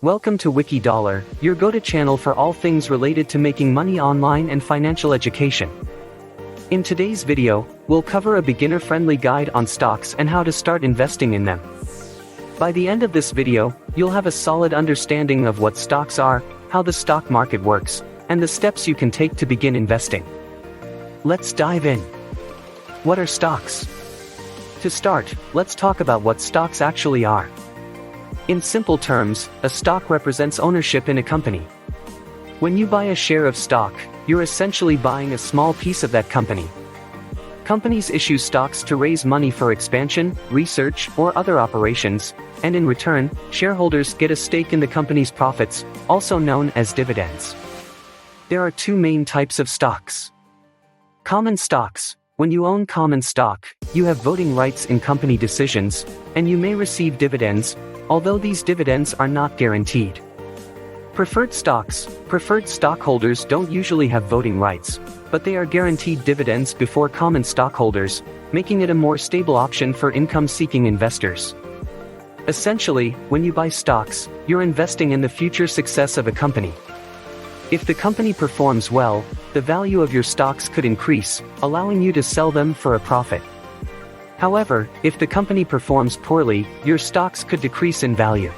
Welcome to Wiki, your go-to channel for all things related to making money online and financial education. In today's video, we'll cover a beginner-friendly guide on stocks and how to start investing in them. By the end of this video, you'll have a solid understanding of what stocks are, how the stock market works, and the steps you can take to begin investing. Let's dive in. What are stocks? To start, let's talk about what stocks actually are. In simple terms, a stock represents ownership in a company. When you buy a share of stock, you're essentially buying a small piece of that company. Companies issue stocks to raise money for expansion, research, or other operations, and in return, shareholders get a stake in the company's profits, also known as dividends. There are two main types of stocks. Common stocks. When you own common stock, you have voting rights in company decisions, and you may receive dividends, although these dividends are not guaranteed. Preferred stocks. Preferred stockholders don't usually have voting rights, but they are guaranteed dividends before common stockholders, making it a more stable option for income-seeking investors. Essentially, when you buy stocks, you're investing in the future success of a company. If the company performs well, the value of your stocks could increase, allowing you to sell them for a profit. However, if the company performs poorly, your stocks could decrease in value.